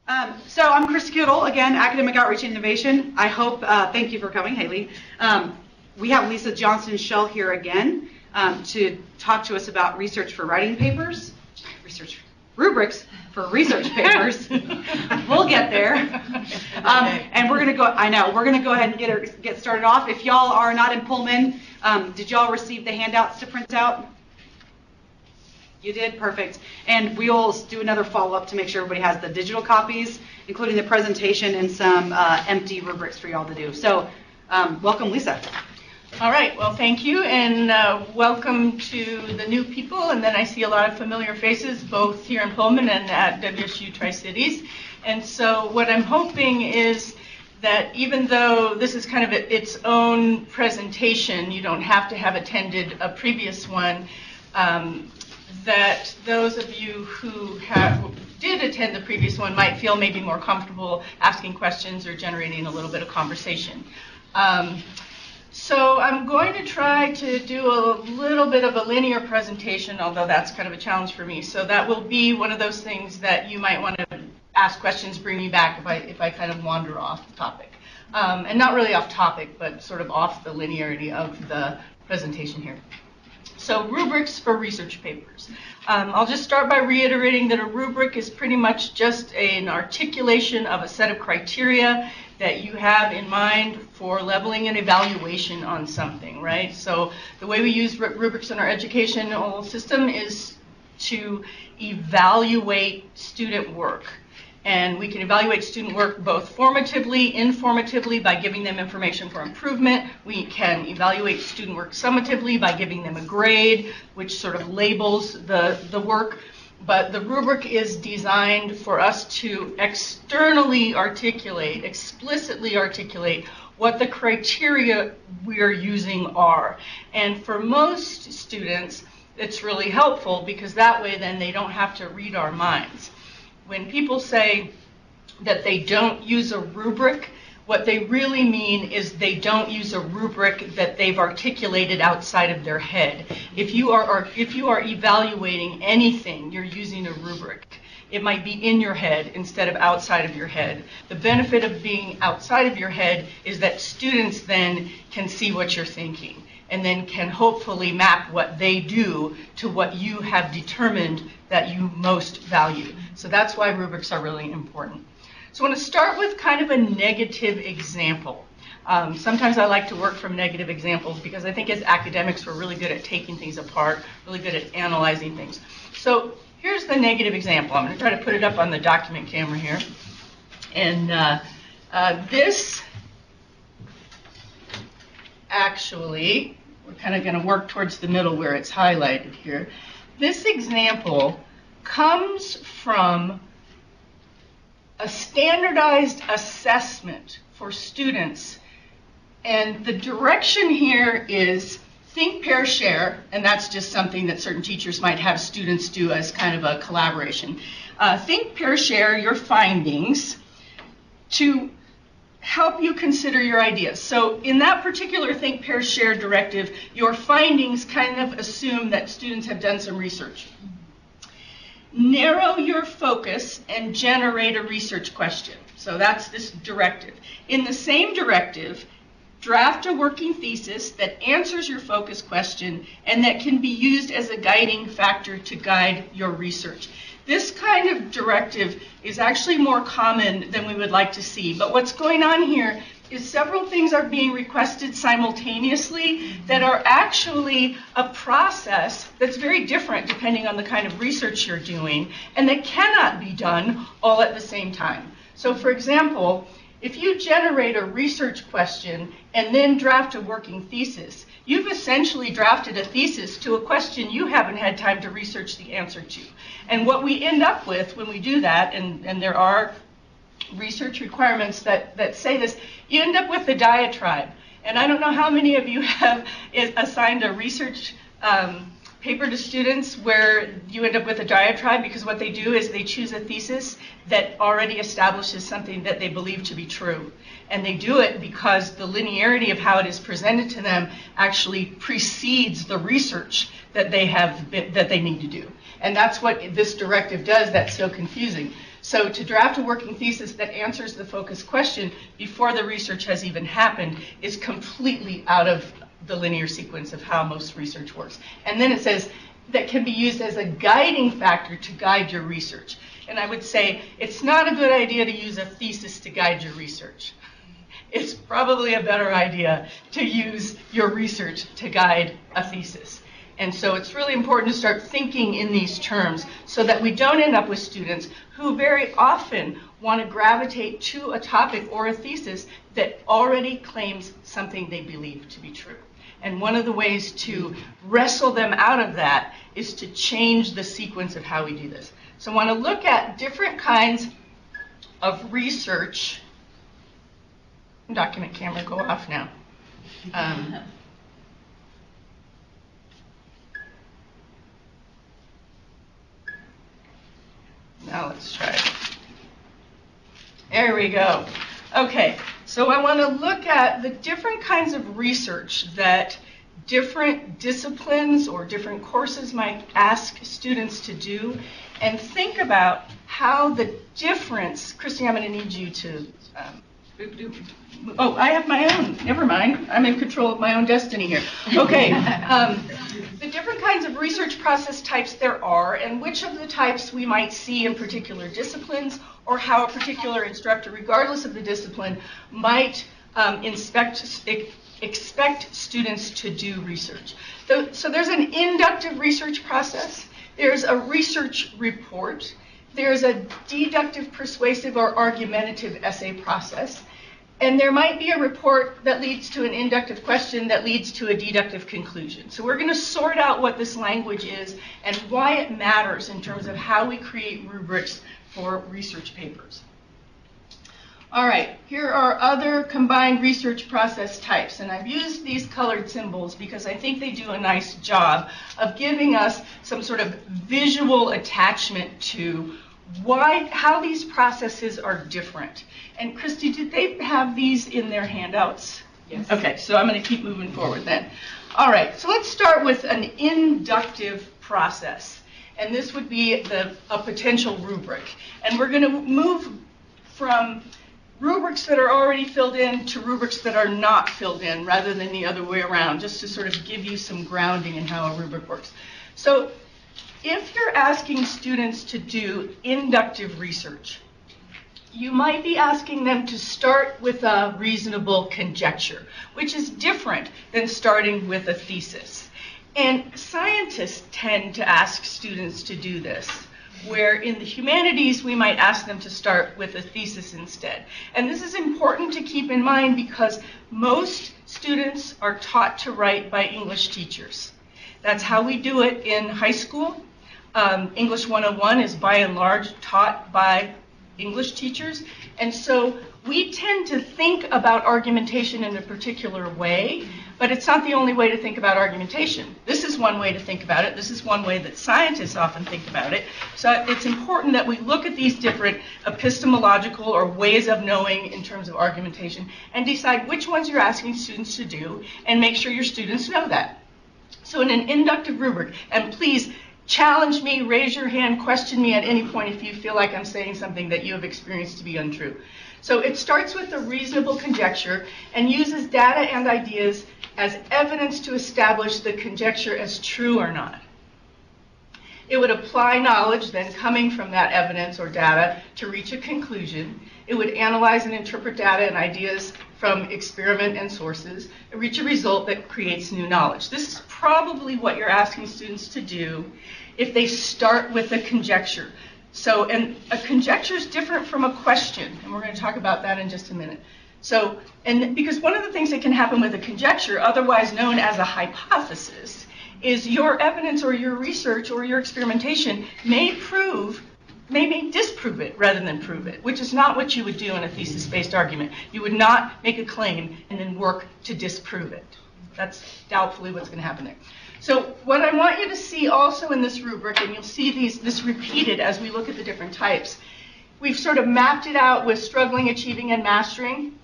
So I'm Chris Kittle, again, Academic Outreach and Innovation. I hope, thank you for coming, Haley. We have Lisa Johnson-Schell here again to talk to us about research for writing papers, rubrics for research papers. We'll get there. And we're going to we're going to go ahead and get started off. If y'all are not in Pullman, did y'all receive the handouts to print out? You did? Perfect. And we'll do another follow-up to make sure everybody has the digital copies, including the presentation and some empty rubrics for y'all to do. So welcome, Lisa. All right. Well, thank you, and welcome to the new people. And then I see a lot of familiar faces, both here in Pullman and at WSU Tri-Cities. And so what I'm hoping is that even though this is kind of its own presentation, you don't have to have attended a previous one, that those of you who did attend the previous one might feel maybe more comfortable asking questions or generating a little bit of conversation. So I'm going to try to do a little bit of a linear presentation, although that's kind of a challenge for me. So that will be one of those things that you might want to ask questions, bring me back if I kind of wander off the topic. And not really off topic, but sort of off the linearity of the presentation here. So rubrics for research papers. I'll just start by reiterating that a rubric is pretty much just an articulation of a set of criteria that you have in mind for leveling an evaluation on something, right? So the way we use rubrics in our educational system is to evaluate student work. And we can evaluate student work both formatively, informatively, by giving them information for improvement. We can evaluate student work summatively by giving them a grade, which sort of labels the work. But the rubric is designed for us to externally articulate, explicitly articulate what the criteria we're using are. And for most students, it's really helpful because that way then they don't have to read our minds. When people say that they don't use a rubric, what they really mean is they don't use a rubric that they've articulated outside of their head. If you are evaluating anything, you're using a rubric. It might be in your head instead of outside of your head. The benefit of being outside of your head is that students then can see what you're thinking and then can hopefully map what they do to what you have determined that you most value. So that's why rubrics are really important. So I want to start with kind of a negative example. Sometimes I like to work from negative examples because I think as academics we're really good at taking things apart, really good at analyzing things. So here's the negative example. I'm going to try to put it up on the document camera here. And this actually, we're kind of going to work towards the middle where it's highlighted here. This example comes from a standardized assessment for students. And the direction here is think, pair, share. And that's just something that certain teachers might have students do as kind of a collaboration. Think, pair, share your findings to help you consider your ideas. So in that particular think, pair, share directive, your findings kind of assume that students have done some research. Narrow your focus and generate a research question. So that's this directive. In the same directive, draft a working thesis that answers your focus question and that can be used as a guiding factor to guide your research. This kind of directive is actually more common than we would like to see. But what's going on here is several things are being requested simultaneously that are actually a process that's very different depending on the kind of research you're doing and that cannot be done all at the same time. So for example, if you generate a research question and then draft a working thesis, you've essentially drafted a thesis to a question you haven't had time to research the answer to. And what we end up with when we do that, and there are research requirements that say this, you end up with the diatribe. And I don't know how many of you have assigned a research paper to students where you end up with a diatribe, because what they do is they choose a thesis that already establishes something that they believe to be true. And they do it because the linearity of how it is presented to them actually precedes the research that they need to do. And that's what this directive does that's so confusing. So to draft a working thesis that answers the focus question before the research has even happened is completely out of the linear sequence of how most research works. And then it says that can be used as a guiding factor to guide your research. And I would say it's not a good idea to use a thesis to guide your research. It's probably a better idea to use your research to guide a thesis. And so it's really important to start thinking in these terms so that we don't end up with students who very often want to gravitate to a topic or a thesis that already claims something they believe to be true. And one of the ways to wrestle them out of that is to change the sequence of how we do this. So I want to look at different kinds of research. Document camera, go off now. Now let's try it. There we go. Okay, so I want to look at the different kinds of research that different disciplines or different courses might ask students to do, and think about how the difference. Christy, I'm going to need you to oh, I have my own. Never mind. I'm in control of my own destiny here. Okay. The different kinds of research process types there are, and which of the types we might see in particular disciplines, or how a particular instructor, regardless of the discipline, might expect students to do research. So there's an inductive research process. There's a research report. There's a deductive, persuasive, or argumentative essay process. And there might be a report that leads to an inductive question that leads to a deductive conclusion. So we're going to sort out what this language is and why it matters in terms of how we create rubrics for research papers. All right, here are other combined research process types. And I've used these colored symbols because I think they do a nice job of giving us some sort of visual attachment to how these processes are different. And Christy, did they have these in their handouts? Yes. Okay, so I'm going to keep moving forward then. All right, so let's start with an inductive process. And this would be a potential rubric. And we're going to move from rubrics that are already filled in to rubrics that are not filled in rather than the other way around, just to sort of give you some grounding in how a rubric works. So if you're asking students to do inductive research, you might be asking them to start with a reasonable conjecture, which is different than starting with a thesis. And scientists tend to ask students to do this, where in the humanities we might ask them to start with a thesis instead. And this is important to keep in mind because most students are taught to write by English teachers. That's how we do it in high school. English 101 is by and large taught by English teachers. And so we tend to think about argumentation in a particular way, but it's not the only way to think about argumentation. This is one way to think about it. This is one way that scientists often think about it. So it's important that we look at these different epistemological or ways of knowing in terms of argumentation and decide which ones you're asking students to do and make sure your students know that. So in an inductive rubric, and please challenge me, raise your hand, question me at any point if you feel like I'm saying something that you have experienced to be untrue. So it starts with a reasonable conjecture and uses data and ideas as evidence to establish the conjecture as true or not. It would apply knowledge then coming from that evidence or data to reach a conclusion. It would analyze and interpret data and ideas from experiment and sources and reach a result that creates new knowledge. This is probably what you're asking students to do if they start with a conjecture. So, and a conjecture is different from a question, and we're going to talk about that in just a minute. So, and because one of the things that can happen with a conjecture, otherwise known as a hypothesis, is your evidence or your research or your experimentation may disprove it rather than prove it, which is not what you would do in a thesis-based argument. You would not make a claim and then work to disprove it. That's doubtfully what's going to happen there. So what I want you to see also in this rubric, and you'll see this repeated as we look at the different types, we've sort of mapped it out with struggling, achieving, and mastering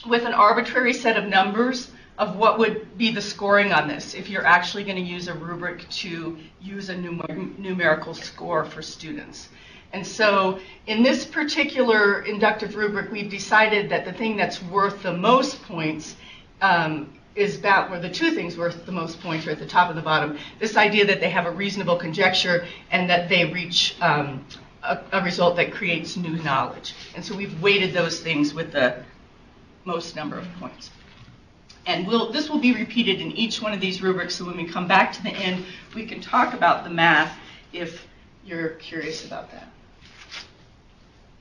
with an arbitrary set of numbers of what would be the scoring on this if you're actually going to use a rubric to use a numerical score for students. And so in this particular inductive rubric, we've decided that the thing that's worth the most points is about where the two things worth the most points are at the top and the bottom. This idea that they have a reasonable conjecture and that they reach a result that creates new knowledge. And so we've weighted those things with the most number of points. And this will be repeated in each one of these rubrics, so when we come back to the end, we can talk about the math if you're curious about that.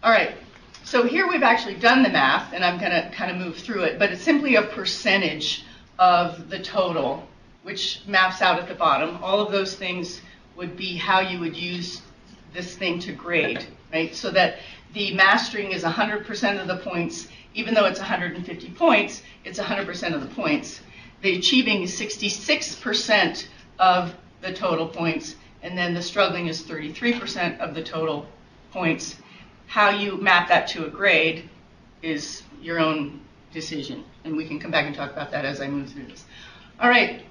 All right, so here we've actually done the math, and I'm going to kind of move through it, but it's simply a percentage of the total, which maps out at the bottom. All of those things would be how you would use this thing to grade, right? So that the mastering is 100% of the points. Even though it's 150 points, it's 100% of the points. The achieving is 66% of the total points, and then the struggling is 33% of the total points. How you map that to a grade is your own decision, and we can come back and talk about that as I move through this. All right.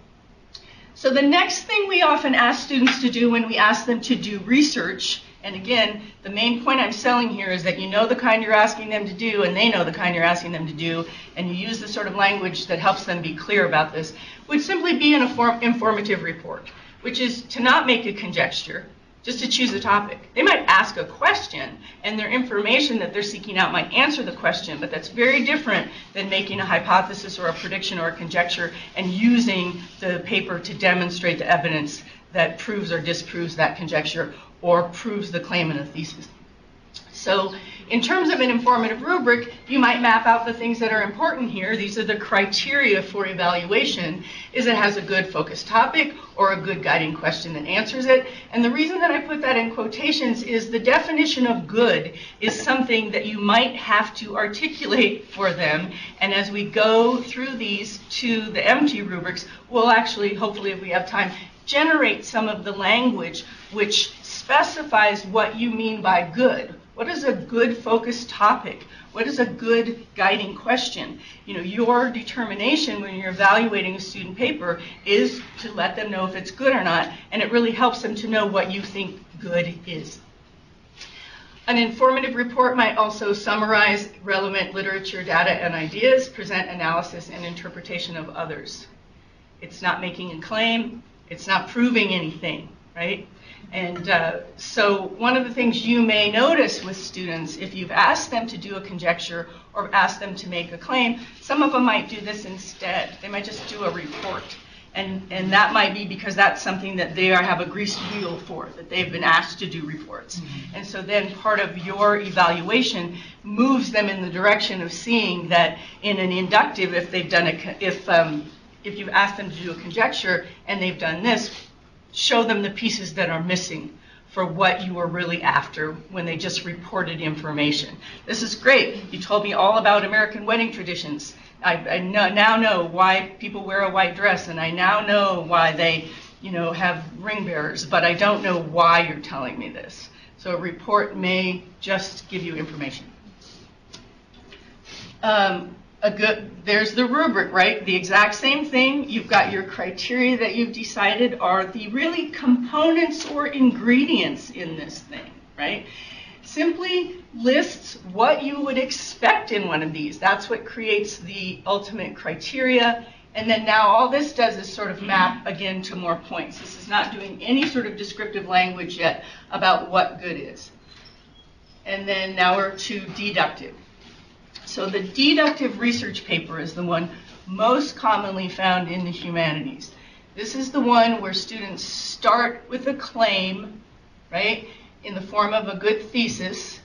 So the next thing we often ask students to do when we ask them to do research, and again, the main point I'm selling here is that you know the kind you're asking them to do, and they know the kind you're asking them to do, and you use the sort of language that helps them be clear about this, would simply be an informative report, which is to not make a conjecture, just to choose a topic. They might ask a question, and their information that they're seeking out might answer the question, but that's very different than making a hypothesis or a prediction or a conjecture and using the paper to demonstrate the evidence that proves or disproves that conjecture or proves the claim in a thesis. So in terms of an informative rubric, you might map out the things that are important here. These are the criteria for evaluation, is it has a good focused topic or a good guiding question that answers it. And the reason that I put that in quotations is the definition of good is something that you might have to articulate for them. And as we go through these to the empty rubrics, we'll actually, hopefully if we have time, generate some of the language which specifies what you mean by good. What is a good focused topic? What is a good guiding question? You know, your determination when you're evaluating a student paper is to let them know if it's good or not, and it really helps them to know what you think good is. An informative report might also summarize relevant literature, data, and ideas, present analysis and interpretation of others. It's not making a claim, it's not proving anything, right? And so one of the things you may notice with students, if you've asked them to do a conjecture or asked them to make a claim, some of them might do this instead. They might just do a report. And that might be because that's something that they have a greased wheel for, that they've been asked to do reports. Mm-hmm. And so then part of your evaluation moves them in the direction of seeing that in an inductive, if they've done if you've asked them to do a conjecture and they've done this, show them the pieces that are missing for what you were really after when they just reported information. This is great. You told me all about American wedding traditions. I now know why people wear a white dress, and I now know why they, have ring bearers, but I don't know why you're telling me this. So a report may just give you information. There's the rubric, right? The exact same thing. You've got your criteria that you've decided are the really components or ingredients in this thing, right? Simply lists what you would expect in one of these. That's what creates the ultimate criteria. And then now all this does is sort of map again to more points. This is not doing any sort of descriptive language yet about what good is. And then now we're to deductive. So the deductive research paper is the one most commonly found in the humanities. This is the one where students start with a claim, right, in the form of a good thesis.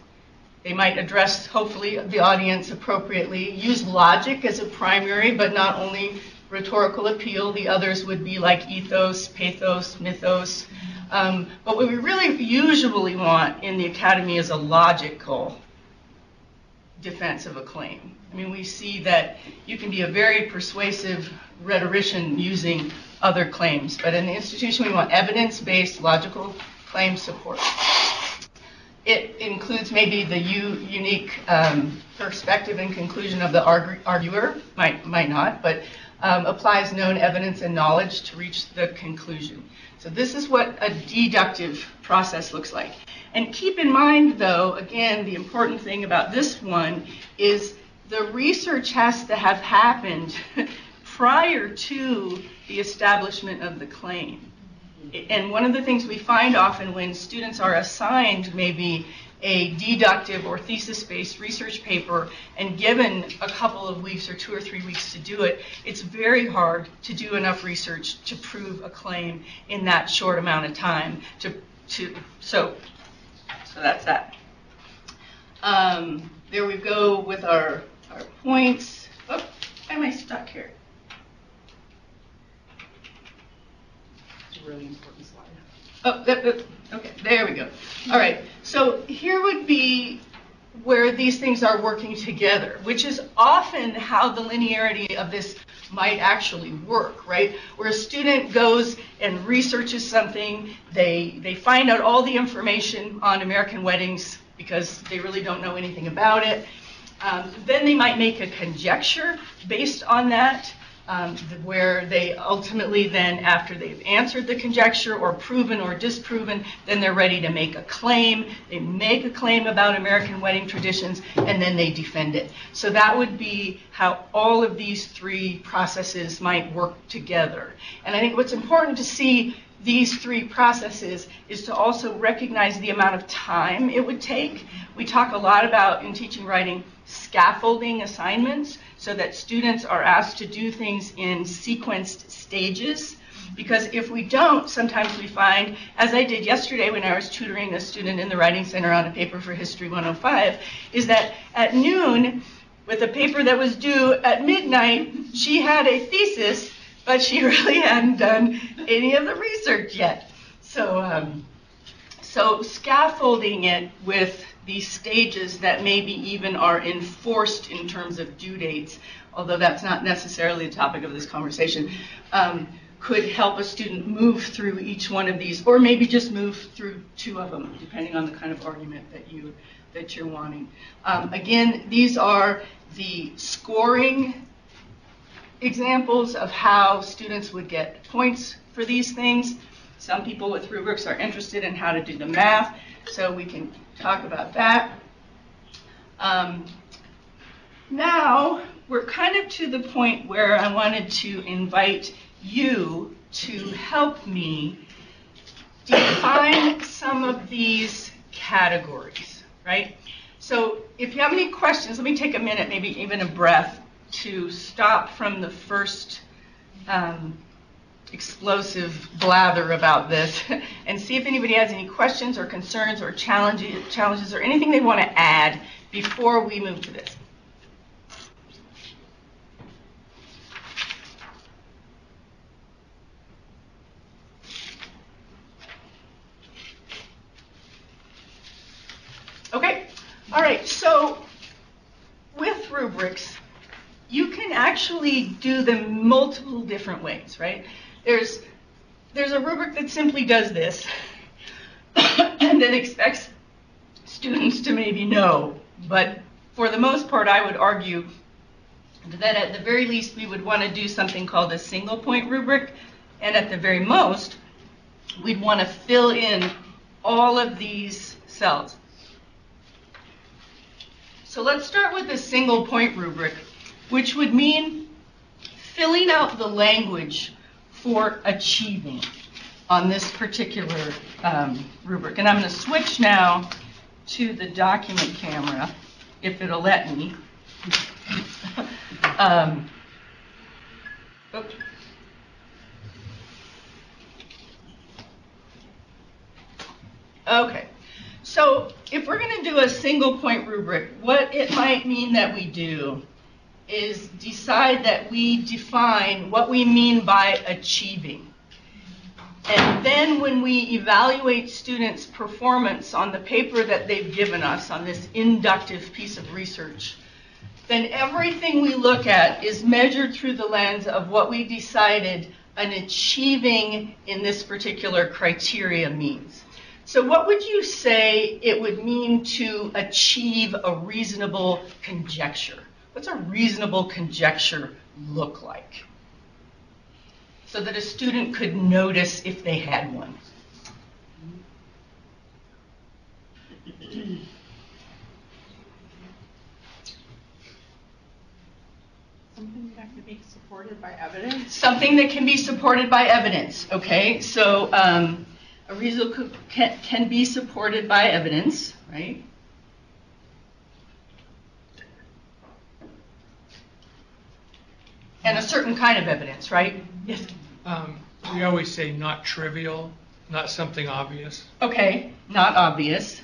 They might address, hopefully, the audience appropriately, use logic as a primary, but not only rhetorical appeal. The others would be like ethos, pathos, mythos. But what we really usually want in the academy is a logical defense of a claim. I mean, we see that you can be a very persuasive rhetorician using other claims, but in the institution we want evidence-based logical claim support. It includes maybe the unique perspective and conclusion of the arguer, might not, but applies known evidence and knowledge to reach the conclusion. So this is what a deductive process looks like. And keep in mind, though, again, the important thing about this one is the research has to have happened prior to the establishment of the claim. And one of the things we find often when students are assigned maybe a deductive or thesis-based research paper and given a couple of weeks or 2 or 3 weeks to do it, it's very hard to do enough research to prove a claim in that short amount of time. So that's that. There we go with our points. Oh, why am I stuck here? It's a really important slide. Oh, okay, there we go. All right, so here would be where these things are working together, which is often how the linearity of this might actually work, right? Where a student goes and researches something, they find out all the information on American weddings because they really don't know anything about it. Then they might make a conjecture based on that, where they ultimately then, after they've answered the conjecture or proven or disproven, then they're ready to make a claim. They make a claim about American wedding traditions, and then they defend it. So that would be how all of these three processes might work together. And I think what's important to see these three processes is to also recognize the amount of time it would take. We talk a lot about, in teaching writing, scaffolding assignments, so that students are asked to do things in sequenced stages. Because if we don't, sometimes we find, as I did yesterday when I was tutoring a student in the Writing Center on a paper for History 105, is that at noon, with a paper that was due at midnight, she had a thesis, but she really hadn't done any of the research yet. So scaffolding it with these stages that maybe even are enforced in terms of due dates, although that's not necessarily the topic of this conversation, could help a student move through each one of these, or maybe just move through 2 of them, depending on the kind of argument that you're wanting. Again, these are the scoring examples of how students would get points for these things. Some people with rubrics are interested in how to do the math, so we can talk about that. Now, we're kind of to the point where I wanted to invite you to help me define some of these categories, right? So if you have any questions, let me take a minute, maybe even a breath, to stop from the first explosive blather about this and see if anybody has any questions or concerns or challenges or anything they want to add before we move to this. Okay, all right, so with rubrics, you can actually do them multiple different ways, right? There's a rubric that simply does this and then expects students to maybe know. But for the most part, I would argue that at the very least, we would want to do something called a single point rubric. And at the very most, we'd want to fill in all of these cells. So let's start with the single point rubric, which would mean filling out the language for achieving on this particular rubric. And I'm going to switch now to the document camera, if it'll let me. Oops. Okay, so if we're going to do a single point rubric, what it might mean that we do is decide that we define what we mean by achieving. And then when we evaluate students' performance on the paper that they've given us on this inductive piece of research, then everything we look at is measured through the lens of what we decided an achieving in this particular criteria means. So what would you say it would mean to achieve a reasonable conjecture? What's a reasonable conjecture look like? so that a student could notice if they had one. Something that can be supported by evidence? Something that can be supported by evidence, okay? So a reason can be supported by evidence, right? And a certain kind of evidence, right? Yes. We always say not trivial, not something obvious. Okay, not obvious.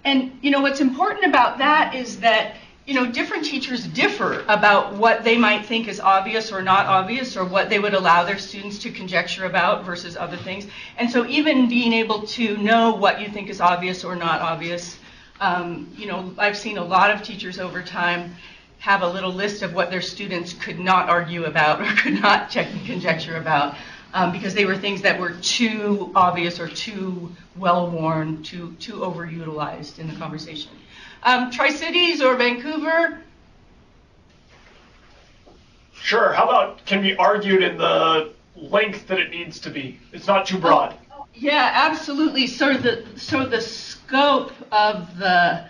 And, you know, what's important about that is that, you know, different teachers differ about what they might think is obvious or not obvious, or what they would allow their students to conjecture about versus other things. And so even being able to know what you think is obvious or not obvious, you know, I've seen a lot of teachers over time have a little list of what their students could not argue about or could not check and conjecture about, because they were things that were too obvious or too well-worn, too overutilized in the conversation. Tri-Cities or Vancouver? Sure. How about can be argued in the length that it needs to be? It's not too broad. Yeah, absolutely. So the scope of the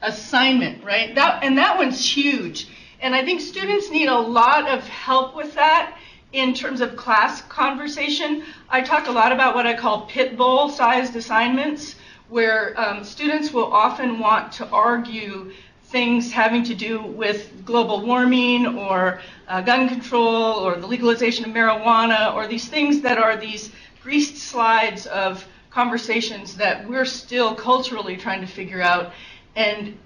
assignment, right? That one's huge. And I think students need a lot of help with that in terms of class conversation. I talk a lot about what I call pit bowl sized assignments, where students will often want to argue things having to do with global warming or gun control or the legalization of marijuana, or these things that are these greased slides of conversations that we're still culturally trying to figure out. And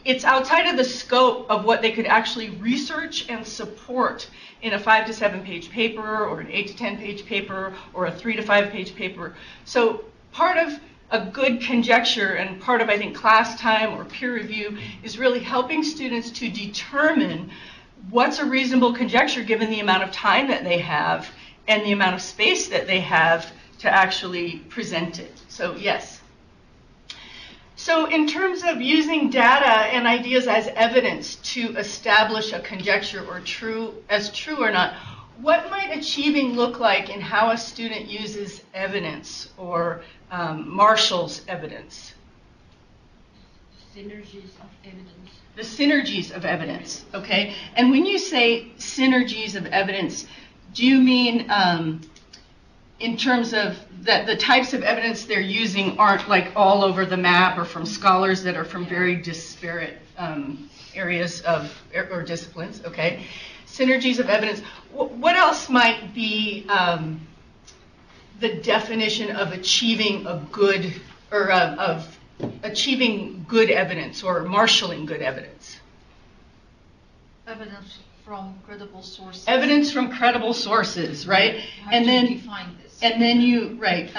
it's outside of the scope of what they could actually research and support in a 5 to 7 page paper, or an 8 to 10 page paper, or a 3 to 5 page paper. So part of a good conjecture, and part of, I think, class time or peer review, is really helping students to determine what's a reasonable conjecture given the amount of time that they have and the amount of space that they have to actually present it. So yes. So in terms of using data and ideas as evidence to establish a conjecture or true or not, what might achieving look like in how a student uses evidence or marshals evidence? Synergies of evidence. The synergies of evidence, okay? And when you say synergies of evidence, do you mean in terms of that the types of evidence they're using aren't like all over the map or from scholars that are from very disparate areas of or disciplines, okay? Synergies of evidence. What else might be the definition of achieving a good, or of achieving good evidence or marshaling good evidence? Evidence from credible sources. Evidence from credible sources, right? How and do then you define this? And then you, right.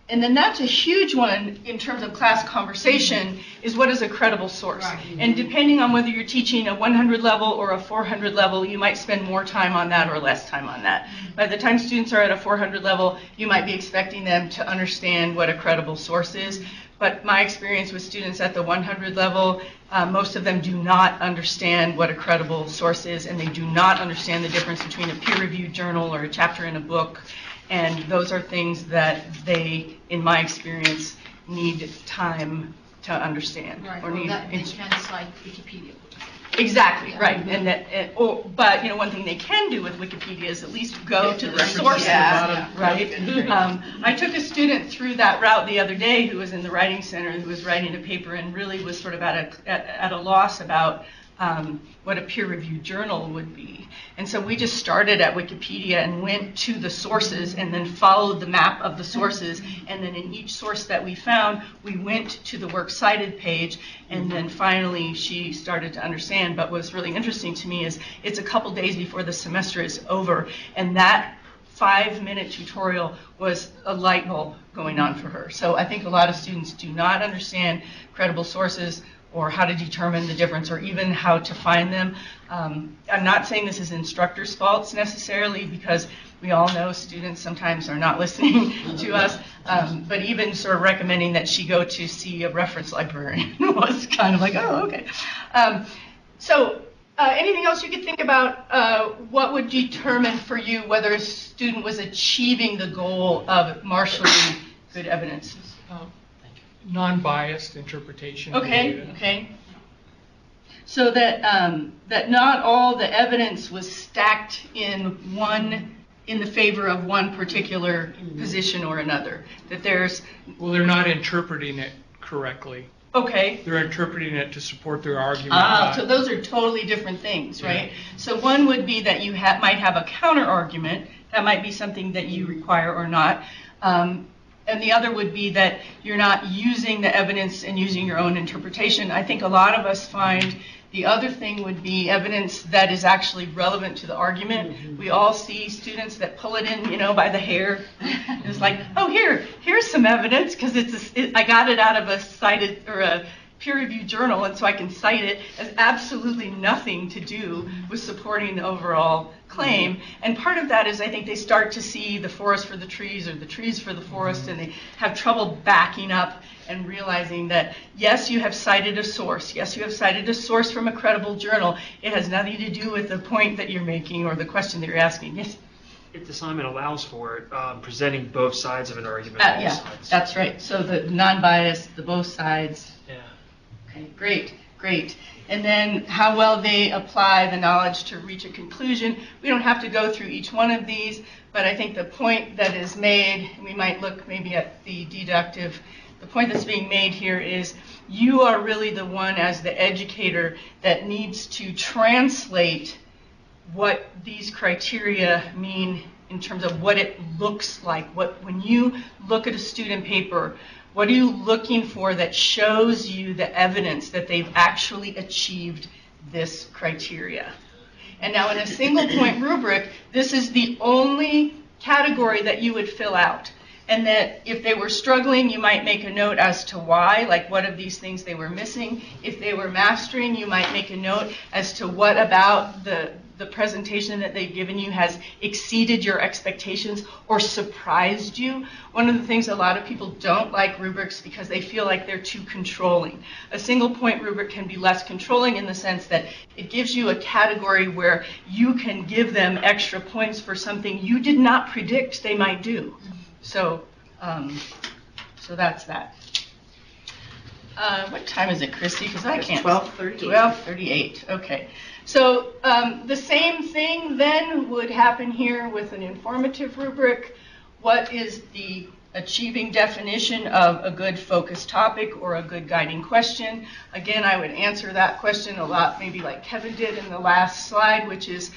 And then that's a huge one in terms of class conversation, is what is a credible source? Right. And depending on whether you're teaching a 100 level or a 400 level, you might spend more time on that or less time on that. By the time students are at a 400 level, you might be expecting them to understand what a credible source is. But my experience with students at the 100 level, most of them do not understand what a credible source is, and they do not understand the difference between a peer-reviewed journal or a chapter in a book. And those are things that they, in my experience, need time to understand. Right. Or Well, need that they can cite Wikipedia. Exactly, Yeah. right. And that, but you know, one thing they can do with Wikipedia is at least go to the sources, right? I took a student through that route the other day who was in the writing center, who was writing a paper and really was sort of at a loss about what a peer-reviewed journal would be. And so we just started at Wikipedia and went to the sources and then followed the map of the sources. And then in each source that we found, we went to the works cited page. And then finally she started to understand. But what's really interesting to me is it's a couple days before the semester is over. And that 5-minute tutorial was a light bulb going on for her. So I think a lot of students do not understand credible sources, or how to determine the difference, or even how to find them. I'm not saying this is instructors' faults necessarily, because we all know students sometimes are not listening to us, but even sort of recommending that she go to see a reference librarian was kind of like, oh, okay. Anything else you could think about what would determine for you whether a student was achieving the goal of marshaling good evidence? Non-biased interpretation of the Okay, data. okay. So that that not all the evidence was stacked in the favor of one particular position or another. That there's Well, they're not interpreting it correctly. okay. They're interpreting it to support their argument. So those are totally different things, right? So one would be that you might have a counter argument. That might be something that you require or not. And the other would be that you're not using the evidence and using your own interpretation. I think a lot of us find the other thing would be evidence that is actually relevant to the argument. Mm-hmm. We all see students that pull it in, by the hair. It's like, oh, here's some evidence because I got it out of a cited or a peer-reviewed journal, and so I can cite it as absolutely nothing to do with supporting the overall claim. And part of that is I think they start to see the forest for the trees or the trees for the forest, and they have trouble backing up and realizing that, yes, you have cited a source. Yes, you have cited a source from a credible journal. It has nothing to do with the point that you're making or the question that you're asking. Yes? If the assignment allows for it, presenting both sides of an argument. Yeah, that's right. So the non-biased, the both sides. Yeah. Okay, great. And then how well they apply the knowledge to reach a conclusion. We don't have to go through each one of these, but I think the point that is made, we might look maybe at the deductive, the point that's being made here is you are really the one as the educator that needs to translate what these criteria mean in terms of what it looks like. When you look at a student paper, what are you looking for that shows you the evidence that they've actually achieved this criteria? And now in a single point rubric, this is the only category that you would fill out. And that if they were struggling, you might make a note as to why, like what of these things they were missing. If they were mastering, you might make a note as to what about the presentation that they've given you has exceeded your expectations or surprised you. One of the things a lot of people don't like rubrics because they feel like they're too controlling. A single point rubric can be less controlling in the sense that it gives you a category where you can give them extra points for something you did not predict they might do. So that's that. What time is it, Christy? Because I can't. 12:38. 12:38. Okay. So the same thing then would happen here with an informative rubric. What is the achieving definition of a good focused topic or a good guiding question? Again, I would answer that question a lot, maybe like Kevin did in the last slide, which is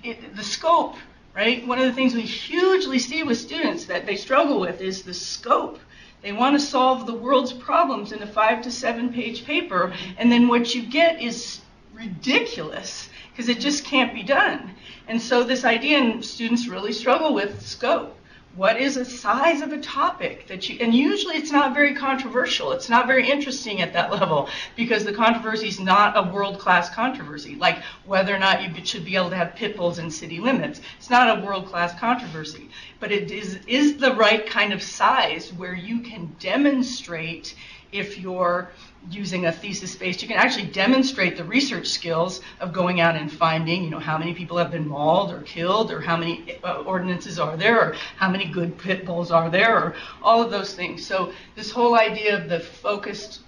the scope. Right? One of the things we hugely see with students that they struggle with is the scope. They want to solve the world's problems in a 5 to 7 page paper, and then what you get is ridiculous because it just can't be done. And so this idea, and students really struggle with scope. What is the size of a topic that and usually it's not very controversial. It's not very interesting at that level because the controversy is not a world-class controversy, like whether or not you should be able to have pitfalls in city limits. It's not a world-class controversy, but it is the right kind of size where you can demonstrate if you're using a thesis-based, you can actually demonstrate the research skills of going out and finding, how many people have been mauled or killed, or how many ordinances are there, or how many good pit bulls are there, or all of those things. So this whole idea of the focused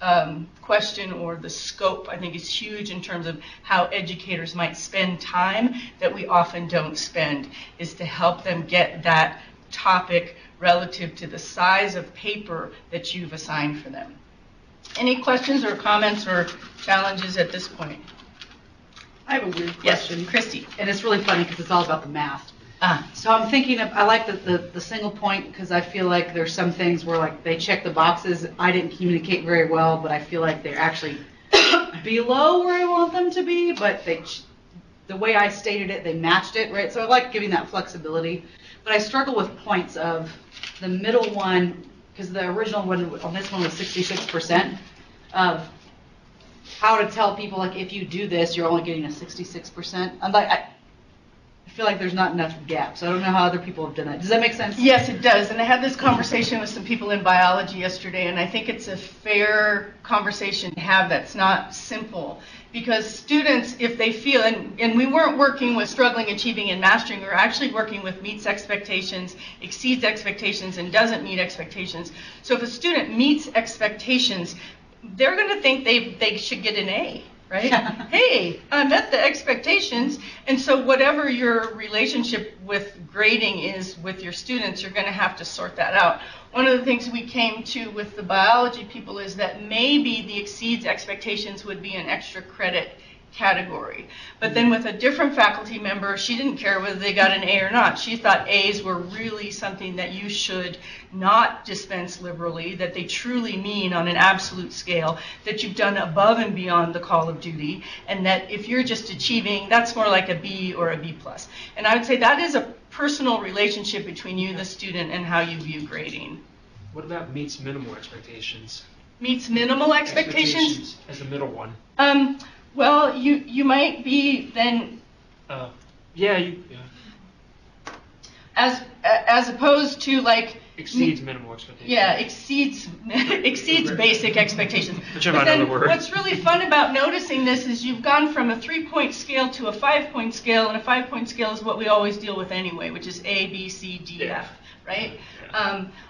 question or the scope, I think, is huge in terms of how educators might spend time that we often don't spend, is to help them get that topic relative to the size of paper that you've assigned for them. Any questions or comments or challenges at this point? I have a weird question. Yes, Christy. And it's really funny because it's all about the math. So I'm thinking I like the single point because I feel like there's some things where like they check the boxes. I didn't communicate very well, but I feel like they're actually below where I want them to be, but the way I stated it, they matched it, right? So I like giving that flexibility. But I struggle with points of the middle one, because the original one on this one was 66% of how to tell people, like, if you do this, you're only getting a 66%. I'm like, I feel like there's not enough gaps. I don't know how other people have done that. Does that make sense? Yes, it does. And I had this conversation with some people in biology yesterday, and I think it's a fair conversation to have that's not simple. Because students, if they feel, and we weren't working with struggling, achieving, and mastering, we were actually working with meets expectations, exceeds expectations, and doesn't meet expectations. So if a student meets expectations, they're going to think they should get an A. Right? Hey, I met the expectations. And so whatever your relationship with grading is with your students, you're going to have to sort that out. One of the things we came to with the biology people is that maybe the exceeds expectations would be an extra credit category. But then with a different faculty member, she didn't care whether they got an A or not. She thought A's were really something that you should not dispense liberally, that they truly mean on an absolute scale, that you've done above and beyond the call of duty, and that if you're just achieving, that's more like a B or a B+. And I would say that is a personal relationship between you, the student, and how you view grading. What about meets minimal expectations? Meets minimal expectations? As the middle one. Well, you might be then Yeah. as opposed to like Exceeds minimal expectations. yeah, exceeds basic expectations. Whichever But then another word. what's really fun about noticing this is you've gone from a 3-point scale to a 5-point scale, and a 5-point scale is what we always deal with anyway, which is A, B, C, D, F, right?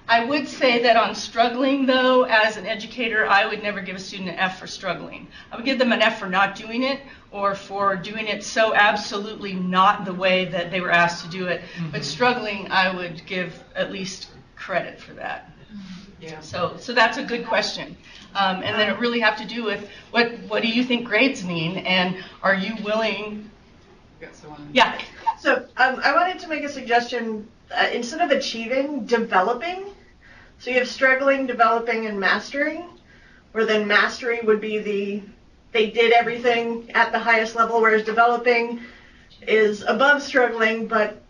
I would say that on struggling, though, as an educator, I would never give a student an F for struggling. I would give them an F for not doing it, or for doing it so absolutely not the way that they were asked to do it. But struggling, I would give at least credit for that. Yeah. So that's a good question. And then it really have to do with what do you think grades mean, and are you willing? Yeah. So I wanted to make a suggestion. Instead of achieving, developing. So you have struggling, developing, and mastering, where then mastery would be they did everything at the highest level, whereas developing is above struggling, but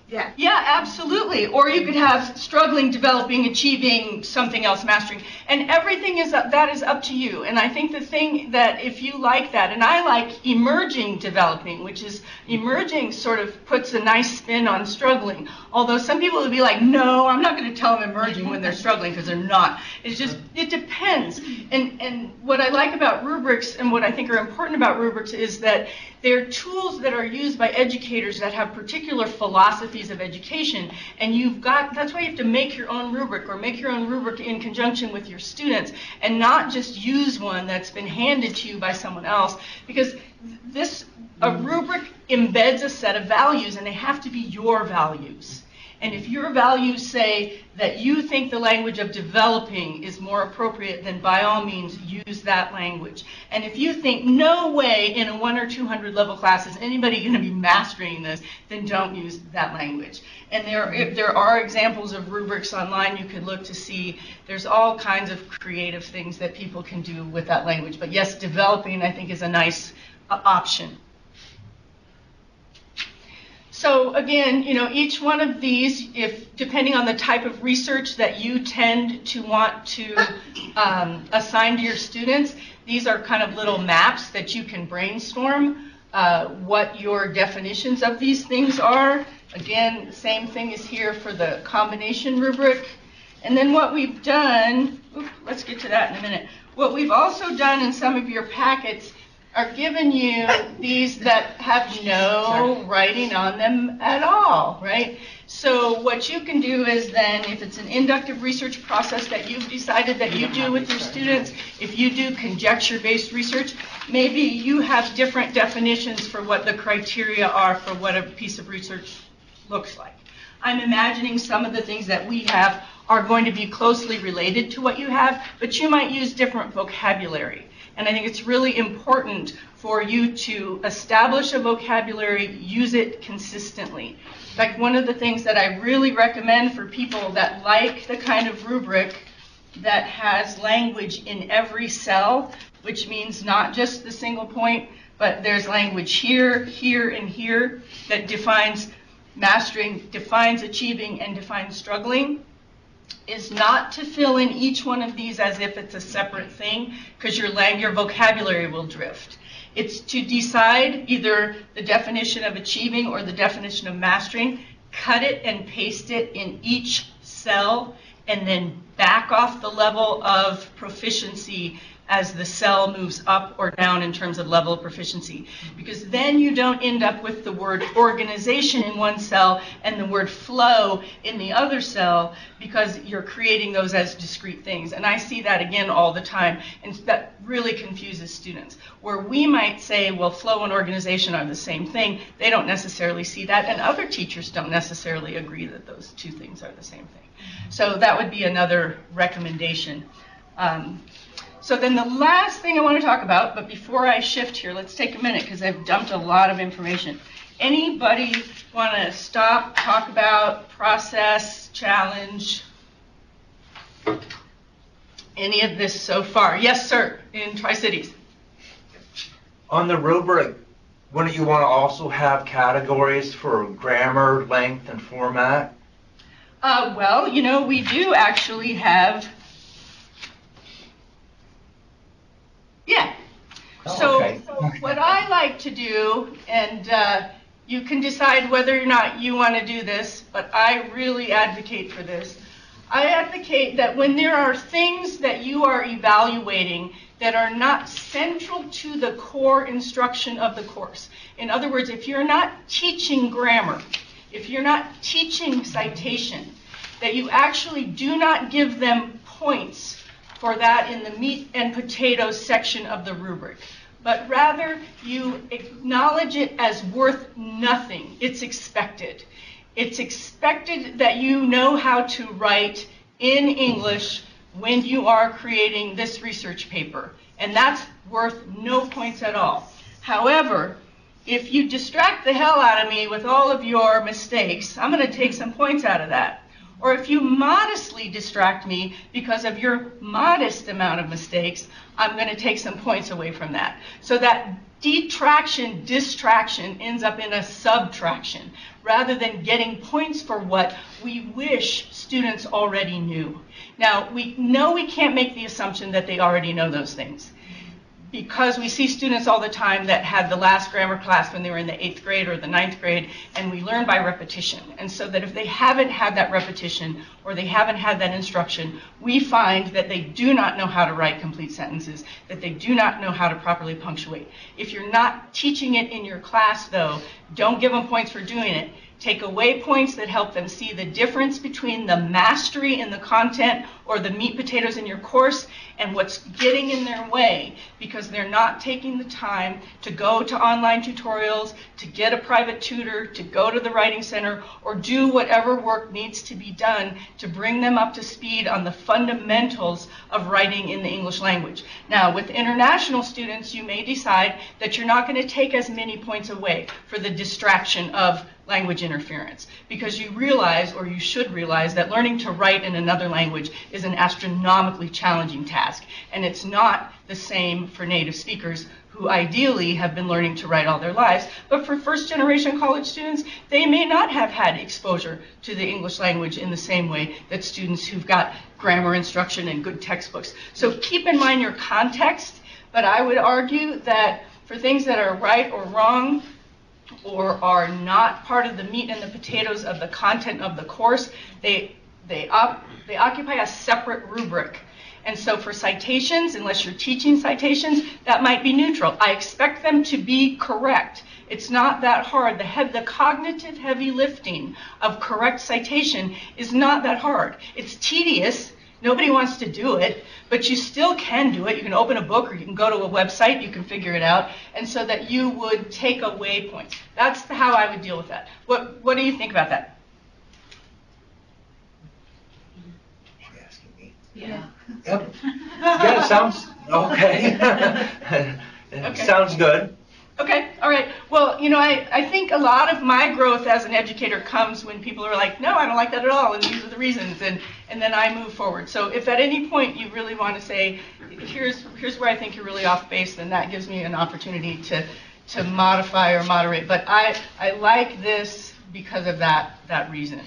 yeah. Yeah, absolutely. Or you could have struggling, developing, achieving, something else, mastering. And everything that is up to you. And I think the thing that if you like that, and I like emerging developing, which is emerging sort of puts a nice spin on struggling. Although some people would be like, no, I'm not going to tell them emerging when they're struggling, because they're not. It's just, it depends. And what I like about rubrics and what I think are important about rubrics is that they're tools that are used by educators that have particular philosophies of education, and that's why you have to make your own rubric, or make your own rubric in conjunction with your students, and not just use one that's been handed to you by someone else, because a rubric embeds a set of values, and they have to be your values. And if your values say that you think the language of developing is more appropriate, then by all means use that language. And if you think no way in a 100 or 200 level class is anybody going to be mastering this, then don't use that language. And there are examples of rubrics online you could look to see. There's all kinds of creative things that people can do with that language. But yes, developing I think is a nice option. So again, each one of these, depending on the type of research that you tend to want to assign to your students, these are kind of little maps that you can brainstorm what your definitions of these things are. Again, the same thing is here for the combination rubric. And then what we've done, let's get to that in a minute. What we've also done in some of your packets are given you these that have no writing on them at all, right? So what you can do is then, if it's an inductive research process that you've decided that you do with your students, if you do conjecture-based research, maybe you have different definitions for what the criteria are for what a piece of research looks like. I'm imagining some of the things that we have are going to be closely related to what you have, but you might use different vocabulary. And I think it's really important for you to establish a vocabulary, use it consistently. In fact, one of the things that I really recommend for people that like the kind of rubric that has language in every cell, which means not just the single point, but there's language here, here, and here that defines mastering, defines achieving, and defines struggling, is not to fill in each one of these as if it's a separate thing, because your vocabulary will drift. It's to decide either the definition of achieving or the definition of mastering, cut it and paste it in each cell, and then back off the level of proficiency as the cell moves up or down in terms of level of proficiency. Because then you don't end up with the word organization in one cell and the word flow in the other cell, because you're creating those as discrete things. And I see that again all the time, and that really confuses students. Where we might say, well, flow and organization are the same thing, they don't necessarily see that, and other teachers don't necessarily agree that those two things are the same thing. So that would be another recommendation. So then the last thing I want to talk about, but before I shift here, let's take a minute because I've dumped a lot of information. Anybody want to stop, talk about, process, challenge any of this so far? Yes, sir, in Tri-Cities. On the rubric, wouldn't you want to also have categories for grammar, length, and format? Well, you know, we do actually have. Yeah. Okay. So what I like to do, and you can decide whether or not you want to do this, but I really advocate for this. I advocate that when there are things that you are evaluating that are not central to the core instruction of the course. In other words, if you're not teaching grammar, if you're not teaching citation, that you actually do not give them points for that in the meat and potatoes section of the rubric, but rather you acknowledge it as worth nothing. It's expected. It's expected that you know how to write in English when you are creating this research paper, and that's worth no points at all. However, if you distract the hell out of me with all of your mistakes, I'm going to take some points out of that. Or if you modestly distract me because of your modest amount of mistakes, I'm going to take some points away from that. So that distraction ends up in a subtraction, rather than getting points for what we wish students already knew. Now, we know we can't make the assumption that they already know those things, because we see students all the time that had the last grammar class when they were in the 8th grade or the 9th grade, and we learn by repetition. And so that if they haven't had that repetition or they haven't had that instruction, we find that they do not know how to write complete sentences, that they do not know how to properly punctuate. If you're not teaching it in your class, though, don't give them points for doing it. Take away points that help them see the difference between the mastery in the content or the meat potatoes in your course and what's getting in their way, because they're not taking the time to go to online tutorials, to get a private tutor, to go to the writing center, or do whatever work needs to be done to bring them up to speed on the fundamentals of writing in the English language. Now, with international students, you may decide that you're not going to take as many points away for the distraction of language interference, because you realize, or you should realize, that learning to write in another language is an astronomically challenging task, and it's not the same for native speakers who ideally have been learning to write all their lives. But for first-generation college students, they may not have had exposure to the English language in the same way that students who've got grammar instruction and good textbooks. So keep in mind your context, but I would argue that for things that are right or wrong, or are not part of the meat and the potatoes of the content of the course, they occupy a separate rubric. And so for citations, unless you're teaching citations, that might be neutral. I expect them to be correct. It's not that hard. The cognitive heavy lifting of correct citation is not that hard. It's tedious. Nobody wants to do it, but you still can do it. You can open a book or you can go to a website, you can figure it out, and so that you would take away points. That's how I would deal with that. What do you think about that? She's asking me. Yeah. Yep. Yeah, sounds okay. Okay. Sounds good. Okay, all right. Well, you know, I think a lot of my growth as an educator comes when people are like, no, I don't like that at all, and these are the reasons, and then I move forward. So if at any point you really want to say, here's where I think you're really off base, then that gives me an opportunity to modify or moderate. But I like this because of that reason.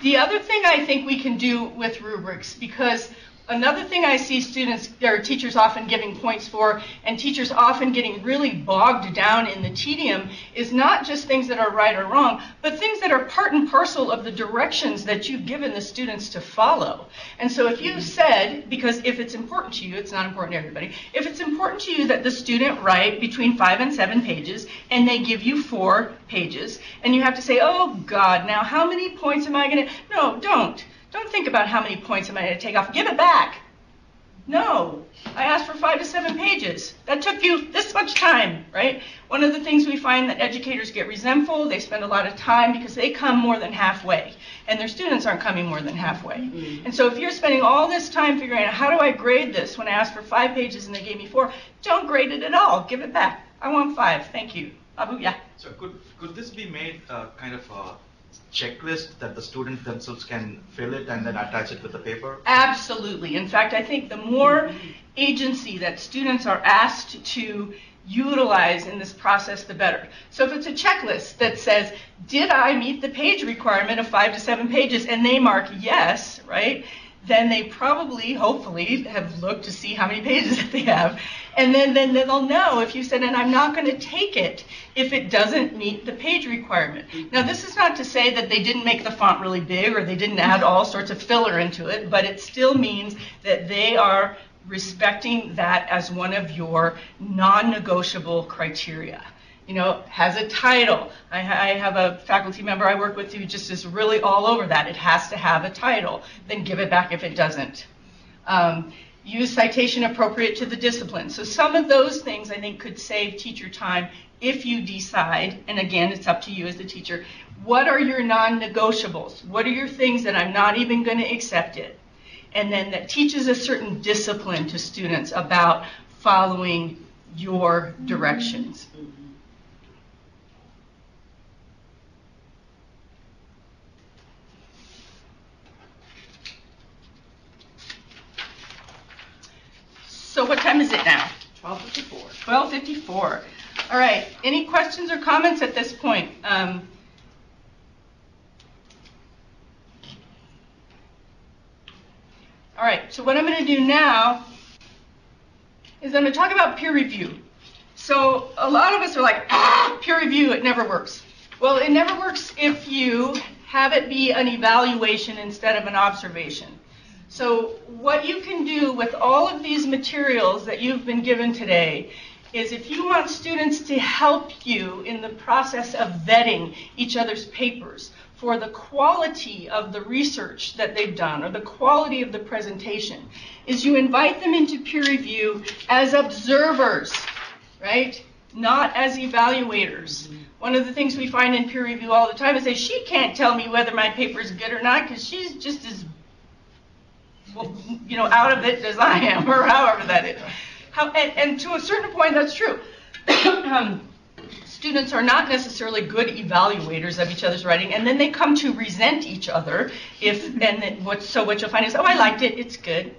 The other thing I think we can do with rubrics, because another thing I see students or teachers often giving points for, and teachers often getting really bogged down in the tedium, is not just things that are right or wrong, but things that are part and parcel of the directions that you've given the students to follow. And so if you said, because if it's important to you, it's not important to everybody, if it's important to you that the student write between 5 and 7 pages, and they give you 4 pages, and you have to say, oh God, now how many points am I going to, no, don't. Don't think about how many points am I going to take off. Give it back. No, I asked for 5 to 7 pages. That took you this much time, right? One of the things we find that educators get resentful, they spend a lot of time because they come more than halfway, and their students aren't coming more than halfway. Mm-hmm. And so if you're spending all this time figuring out how do I grade this when I asked for 5 pages and they gave me 4, don't grade it at all. Give it back. I want 5. Thank you. Abu, yeah. So could this be made kind of a checklist that the students themselves can fill it and then attach it with the paper? Absolutely. In fact, I think the more agency that students are asked to utilize in this process, the better. So if it's a checklist that says, did I meet the page requirement of 5 to 7 pages, and they mark yes, right, then they probably, hopefully, have looked to see how many pages that they have. And then they'll know if you said, and I'm not going to take it if it doesn't meet the page requirement. Now, this is not to say that they didn't make the font really big or they didn't add all sorts of filler into it, but it still means that they are respecting that as one of your non-negotiable criteria. You know, has a title. I have a faculty member I work with who just is really all over that. It has to have a title. Then give it back if it doesn't. Use citation appropriate to the discipline. So some of those things I think could save teacher time if you decide, and again, it's up to you as the teacher, what are your non-negotiables? What are your things that I'm not even going to accept it? And then that teaches a certain discipline to students about following your directions. So what time is it now? 12:54. 12:54. All right. Any questions or comments at this point? All right. So what I'm going to do now is I'm going to talk about peer review. So a lot of us are like, peer review, it never works. Well, it never works if you have it be an evaluation instead of an observation. So what you can do with all of these materials that you've been given today is if you want students to help you in the process of vetting each other's papers for the quality of the research that they've done or the quality of the presentation, is you invite them into peer review as observers, right? Not as evaluators. One of the things we find in peer review all the time is that she can't tell me whether my paper is good or not because she's just as out of it as I am, or however that is. And to a certain point, that's true. Students are not necessarily good evaluators of each other's writing, and then they come to resent each other. So what you'll find is, oh, I liked it, it's good.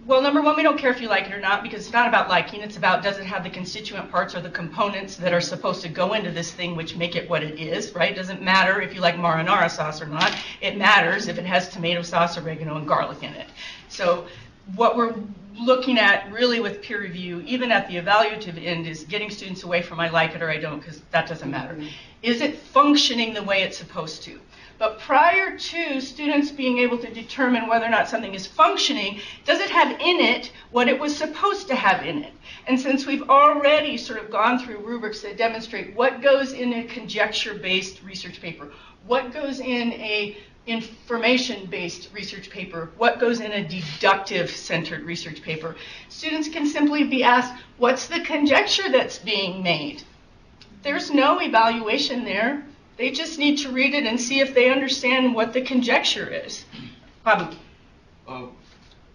Well, number one, we don't care if you like it or not, because it's not about liking. It's about, does it have the constituent parts or the components that are supposed to go into this thing which make it what it is, right? It doesn't matter if you like marinara sauce or not. It matters if it has tomato sauce, oregano, and garlic in it. So what we're looking at really with peer review, even at the evaluative end, is getting students away from I like it or I don't, because that doesn't matter. Is it functioning the way it's supposed to? But prior to students being able to determine whether or not something is functioning, does it have in it what it was supposed to have in it? And since we've already sort of gone through rubrics that demonstrate what goes in a conjecture-based research paper, what goes in a information-based research paper, what goes in a deductive-centered research paper, students can simply be asked, what's the conjecture that's being made? There's no evaluation there. They just need to read it and see if they understand what the conjecture is. Babu.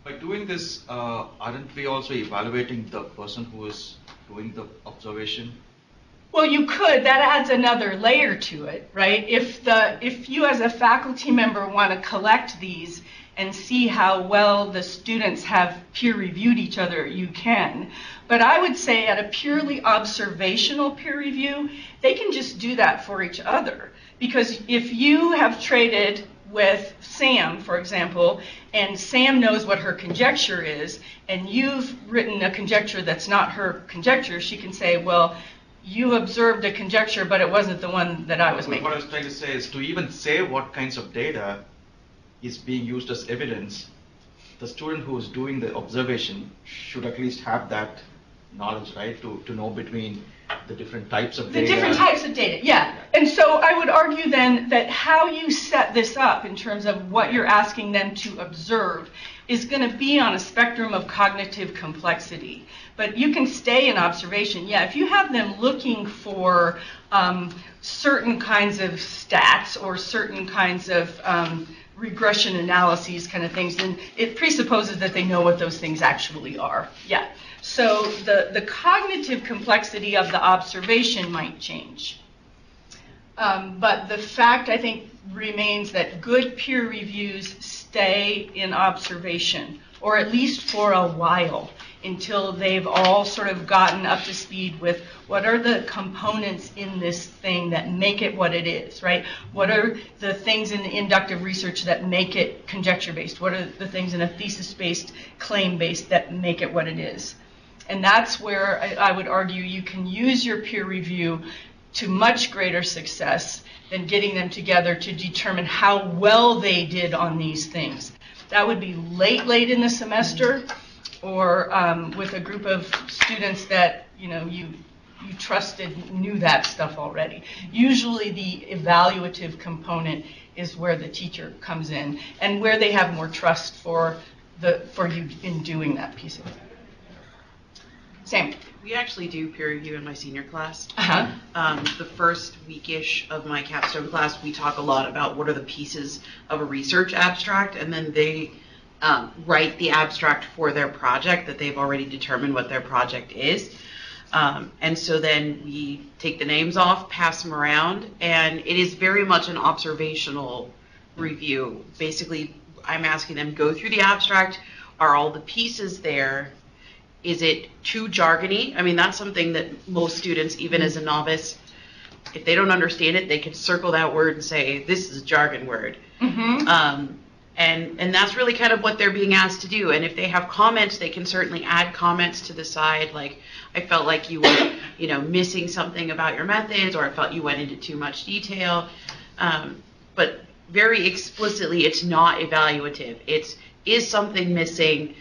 By doing this, aren't we also evaluating the person who is doing the observation? Well, you could. That adds another layer to it, right? If you as a faculty member want to collect these and see how well the students have peer-reviewed each other, you can. But I would say at a purely observational peer review, they can just do that for each other. Because if you have traded with Sam, for example, and Sam knows what her conjecture is, and you've written a conjecture that's not her conjecture, she can say, well, you observed a conjecture, but it wasn't the one that I was making. What I was trying to say is to even say what kinds of data is being used as evidence, the student who is doing the observation should at least have that knowledge, right, to know between the different types of data. The different types of data, yeah. And so I would argue then that how you set this up in terms of what you're asking them to observe is going to be on a spectrum of cognitive complexity. But you can stay in observation. Yeah, if you have them looking for certain kinds of stats or certain kinds of regression analyses kind of things, then it presupposes that they know what those things actually are. Yeah. So the cognitive complexity of the observation might change. But the fact, I think, remains that good peer reviews stay in observation, or at least for a while, until they've all sort of gotten up to speed with what are the components in this thing that make it what it is, right? What are the things in the inductive research that make it conjecture-based? What are the things in a thesis-based, claim-based that make it what it is? And that's where I would argue you can use your peer review to much greater success than getting them together to determine how well they did on these things. That would be late in the semester, or with a group of students that you trusted knew that stuff already. Usually the evaluative component is where the teacher comes in and where they have more trust for you in doing that piece of it. Sam. We actually do peer review in my senior class. Uh-huh. The first weekish of my capstone class, we talk a lot about what are the pieces of a research abstract, and then they write the abstract for their project that they've already determined what their project is. And so then we take the names off, pass them around, and it is very much an observational review. Basically, I'm asking them, go through the abstract. Are all the pieces there? Is it too jargony? I mean, that's something that most students, even as a novice, if they don't understand it, they can circle that word and say, this is a jargon word. Mm-hmm. And that's really kind of what they're being asked to do. And if they have comments, they can certainly add comments to the side. Like, I felt like you were, missing something about your methods, or I felt you went into too much detail. But very explicitly, it's not evaluative. It's, is something missing?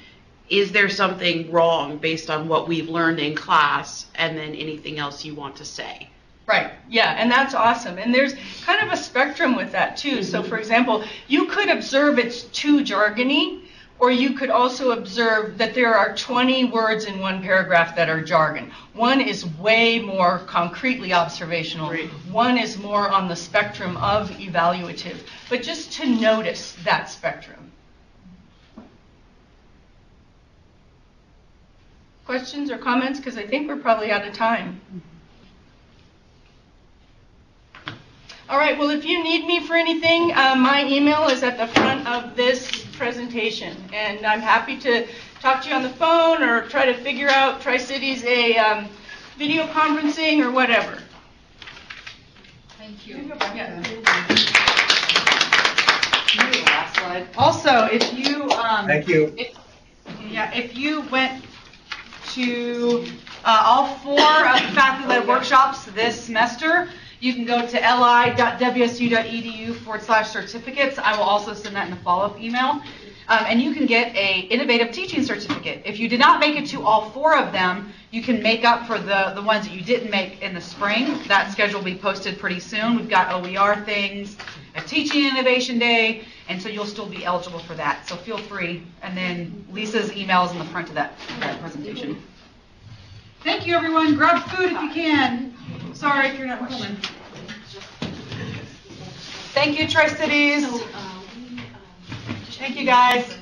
Is there something wrong based on what we've learned in class? And then anything else you want to say. Right, yeah, and that's awesome. And there's kind of a spectrum with that too. So for example, you could observe it's too jargony, or you could also observe that there are 20 words in one paragraph that are jargon. One is way more concretely observational. Right. One is more on the spectrum of evaluative. But just to notice that spectrum. Questions or comments? Because I think we're probably out of time. All right, well, if you need me for anything, my email is at the front of this presentation. And I'm happy to talk to you on the phone or try to figure out Tri-Cities a video conferencing or whatever. Thank you. Yeah. Maybe the last slide. Also, if you Thank you. If you went to all 4 of the faculty-led workshops this semester, you can go to li.wsu.edu/certificates. I will also send that in the follow-up email. And you can get a innovative teaching certificate. If you did not make it to all 4 of them, you can make up for the ones that you didn't make in the spring. That schedule will be posted pretty soon. We've got OER things, a teaching innovation day, and so you'll still be eligible for that. So feel free. And then Lisa's email is in the front of that presentation. Thank you, everyone. Grab food if you can. Sorry if you're not coming. Thank you, Tri-Cities. Thank you, guys.